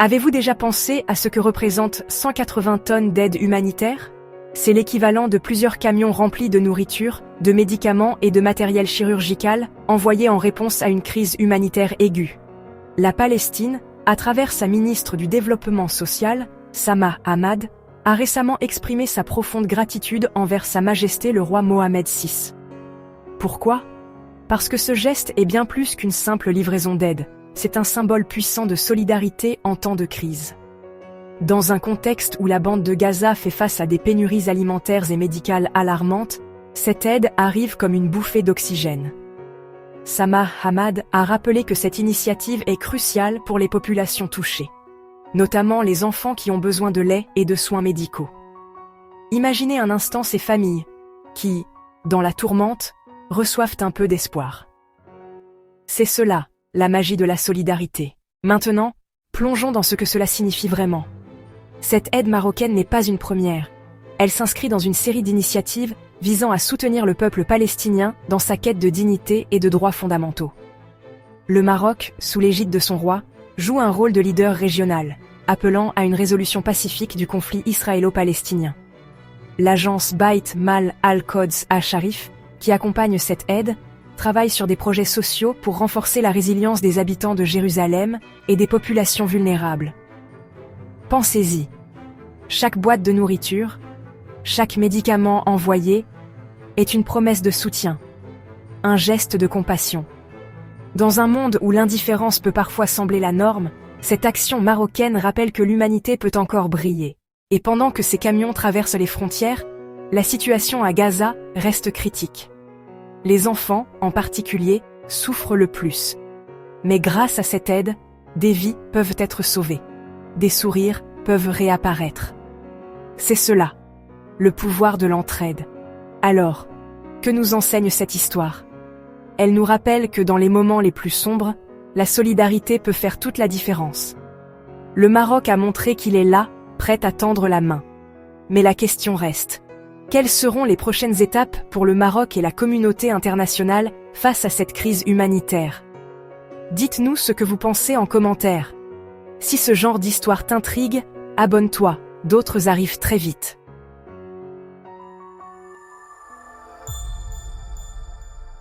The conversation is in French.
Avez-vous déjà pensé à ce que représentent 180 tonnes d'aide humanitaire? C'est l'équivalent de plusieurs camions remplis de nourriture, de médicaments et de matériel chirurgical, envoyés en réponse à une crise humanitaire aiguë. La Palestine, à travers sa ministre du Développement social, Sama Hamad, a récemment exprimé sa profonde gratitude envers Sa Majesté le roi Mohammed VI. Pourquoi? Parce que ce geste est bien plus qu'une simple livraison d'aide. C'est un symbole puissant de solidarité en temps de crise. Dans un contexte où la bande de Gaza fait face à des pénuries alimentaires et médicales alarmantes, cette aide arrive comme une bouffée d'oxygène. Sama Hamad a rappelé que cette initiative est cruciale pour les populations touchées, notamment les enfants qui ont besoin de lait et de soins médicaux. Imaginez un instant ces familles qui, dans la tourmente, reçoivent un peu d'espoir. C'est cela, la magie de la solidarité. Maintenant, plongeons dans ce que cela signifie vraiment. Cette aide marocaine n'est pas une première. Elle s'inscrit dans une série d'initiatives visant à soutenir le peuple palestinien dans sa quête de dignité et de droits fondamentaux. Le Maroc, sous l'égide de son roi, joue un rôle de leader régional, appelant à une résolution pacifique du conflit israélo-palestinien. L'agence Bait Mal Al-Quds Al-Sharif, qui accompagne cette aide, travaille sur des projets sociaux pour renforcer la résilience des habitants de Jérusalem et des populations vulnérables. Pensez-y. Chaque boîte de nourriture, chaque médicament envoyé est une promesse de soutien, un geste de compassion. Dans un monde où l'indifférence peut parfois sembler la norme, cette action marocaine rappelle que l'humanité peut encore briller. Et pendant que ces camions traversent les frontières, la situation à Gaza reste critique. Les enfants, en particulier, souffrent le plus. Mais grâce à cette aide, des vies peuvent être sauvées. Des sourires peuvent réapparaître. C'est cela, le pouvoir de l'entraide. Alors, que nous enseigne cette histoire? Elle nous rappelle que dans les moments les plus sombres, la solidarité peut faire toute la différence. Le Maroc a montré qu'il est là, prêt à tendre la main. Mais la question reste. Quelles seront les prochaines étapes pour le Maroc et la communauté internationale face à cette crise humanitaire? Dites-nous ce que vous pensez en commentaire. Si ce genre d'histoire t'intrigue, abonne-toi, d'autres arrivent très vite.